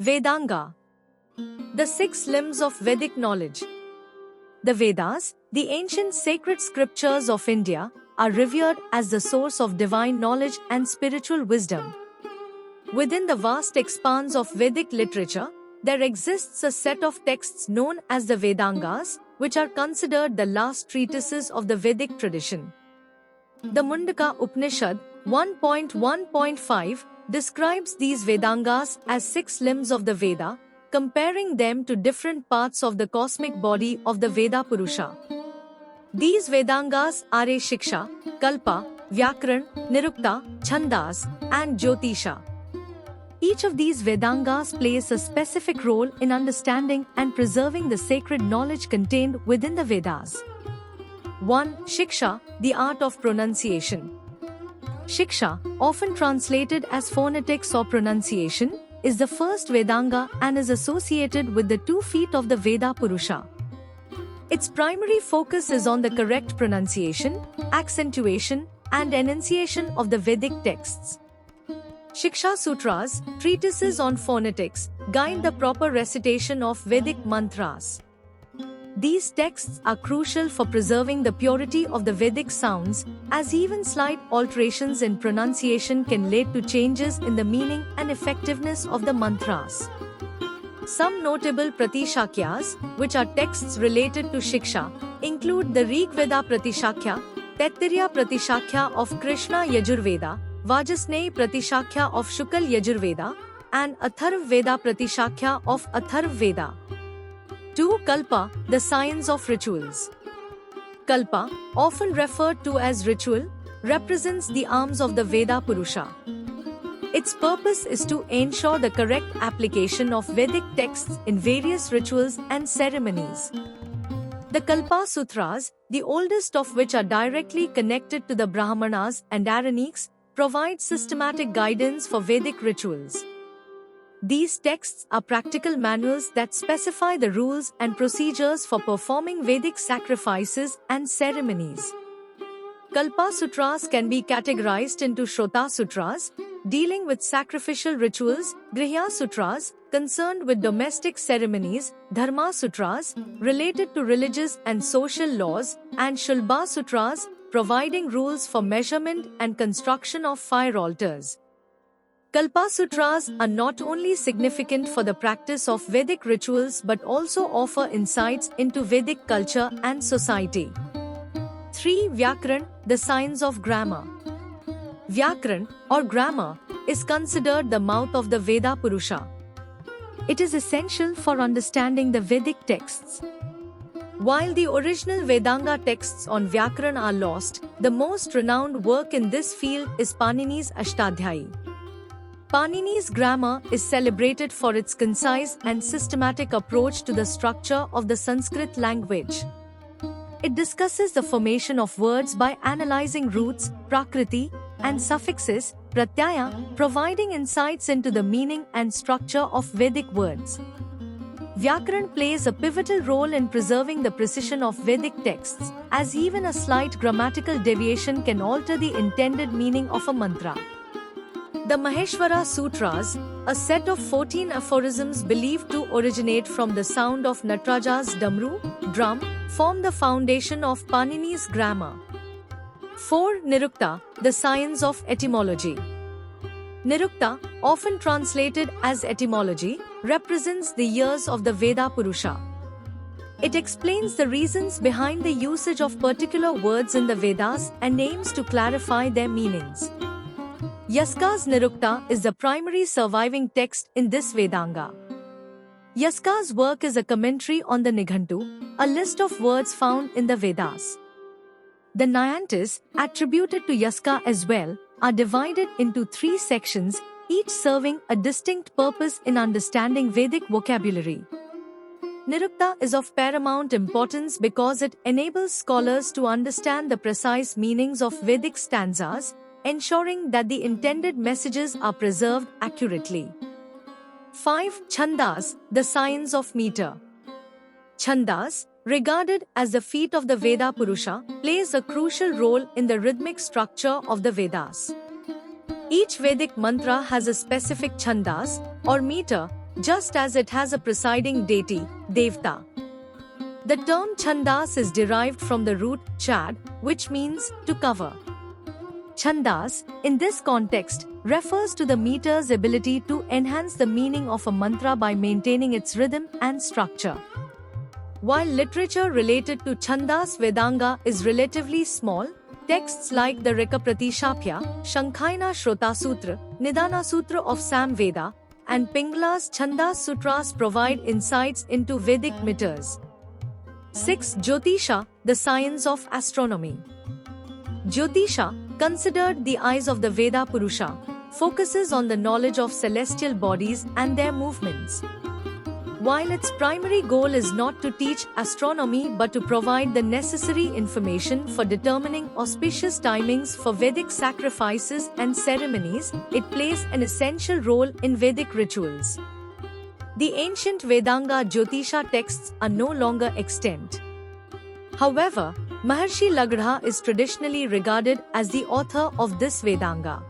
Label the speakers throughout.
Speaker 1: Vedanga, the six limbs of Vedic knowledge. The Vedas, the ancient sacred scriptures of India, are revered as the source of divine knowledge and spiritual wisdom. Within the vast expanse of Vedic literature, there exists a set of texts known as the Vedangas, which are considered the last treatises of the Vedic tradition. The Mundaka Upanishad 1.1.5 describes these Vedangas as six limbs of the Veda, comparing them to different parts of the cosmic body of the Veda Purusha. These Vedangas are a Shiksha, Kalpa, Vyakaran, Nirukta, Chandas, and Jyotisha. Each of these Vedangas plays a specific role in understanding and preserving the sacred knowledge contained within the Vedas. 1. Shiksha, the art of pronunciation. Shiksha, often translated as phonetics or pronunciation, is the first Vedanga and is associated with the 2 feet of the Veda Purusha. Its primary focus is on the correct pronunciation, accentuation, and enunciation of the Vedic texts. Shiksha Sutras, treatises on phonetics, guide the proper recitation of Vedic mantras. These texts are crucial for preserving the purity of the Vedic sounds, as even slight alterations in pronunciation can lead to changes in the meaning and effectiveness of the mantras. Some notable Pratishakyas, which are texts related to Shiksha, include the Rigveda Pratishakya, Taittiriya Pratishakya of Krishna Yajurveda, Vajasneyi Pratishakya of Shukal Yajurveda, and Atharva Veda Pratishakya of Atharva Veda. 2. Kalpa, the science of rituals. Kalpa, often referred to as ritual, represents the arms of the Veda Purusha. Its purpose is to ensure the correct application of Vedic texts in various rituals and ceremonies. The Kalpa Sutras, the oldest of which are directly connected to the Brahmanas and Aranics, provide systematic guidance for Vedic rituals. These texts are practical manuals that specify the rules and procedures for performing Vedic sacrifices and ceremonies. Kalpa Sutras can be categorized into Shrota Sutras, dealing with sacrificial rituals, Grihya Sutras, concerned with domestic ceremonies, Dharma Sutras, related to religious and social laws, and Shulba Sutras, providing rules for measurement and construction of fire altars. Kalpa Sutras are not only significant for the practice of Vedic rituals but also offer insights into Vedic culture and society. 3. Vyakaran, the science of grammar. Vyakaran, or grammar, is considered the mouth of the Veda Purusha. It is essential for understanding the Vedic texts. While the original Vedanga texts on Vyakaran are lost, the most renowned work in this field is Panini's Ashtadhyayi. Panini's grammar is celebrated for its concise and systematic approach to the structure of the Sanskrit language. It discusses the formation of words by analyzing roots, prakriti, and suffixes, pratyaya, providing insights into the meaning and structure of Vedic words. Vyakaran plays a pivotal role in preserving the precision of Vedic texts, as even a slight grammatical deviation can alter the intended meaning of a mantra. The Maheshwara Sutras, a set of 14 aphorisms believed to originate from the sound of Nataraja's damru, drum, form the foundation of Panini's grammar. 4. Nirukta, the science of etymology. Nirukta, often translated as etymology, represents the years of the Veda Purusha. It explains the reasons behind the usage of particular words in the Vedas and aims to clarify their meanings. Yaska's Nirukta is the primary surviving text in this Vedanga. Yaska's work is a commentary on the Nighantu, a list of words found in the Vedas. The Nyantas, attributed to Yaska as well, are divided into 3 sections, each serving a distinct purpose in understanding Vedic vocabulary. Nirukta is of paramount importance because it enables scholars to understand the precise meanings of Vedic stanzas, ensuring that the intended messages are preserved accurately. 5. Chandas, the science of meter. Chandas, regarded as the feet of the Veda Purusha, plays a crucial role in the rhythmic structure of the Vedas. Each Vedic mantra has a specific chandas, or meter, just as it has a presiding deity, Devta. The term Chandas is derived from the root chad, which means to cover. Chandas, in this context, refers to the meter's ability to enhance the meaning of a mantra by maintaining its rhythm and structure. While literature related to Chandas Vedanga is relatively small, texts like the Rika Pratishapya, Shankhaina Shrotassutra, Nidana Sutra of Sam Veda, and Pingala's Chandas Sutras provide insights into Vedic meters. 6. Jyotisha, the science of astronomy. Jyotisha, considered the eyes of the Veda Purusha, focuses on the knowledge of celestial bodies and their movements. While its primary goal is not to teach astronomy but to provide the necessary information for determining auspicious timings for Vedic sacrifices and ceremonies, it plays an essential role in Vedic rituals. The ancient Vedanga Jyotisha texts are no longer extant. However, Maharshi Lagdha is traditionally regarded as the author of this Vedanga.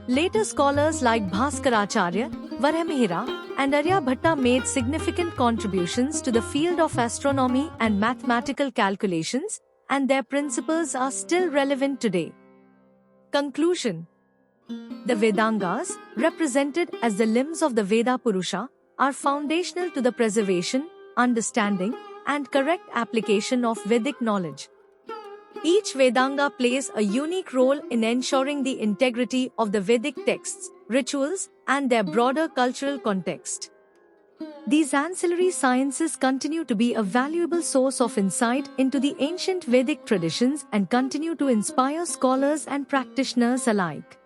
Speaker 1: Later scholars like Bhaskaracharya, Varamihira, and Aryabhatta made significant contributions to the field of astronomy and mathematical calculations, and their principles are still relevant today. Conclusion. The Vedangas, represented as the limbs of the Veda Purusha, are foundational to the preservation, understanding, and correct application of Vedic knowledge. Each Vedanga plays a unique role in ensuring the integrity of the Vedic texts, rituals, and their broader cultural context. These ancillary sciences continue to be a valuable source of insight into the ancient Vedic traditions and continue to inspire scholars and practitioners alike.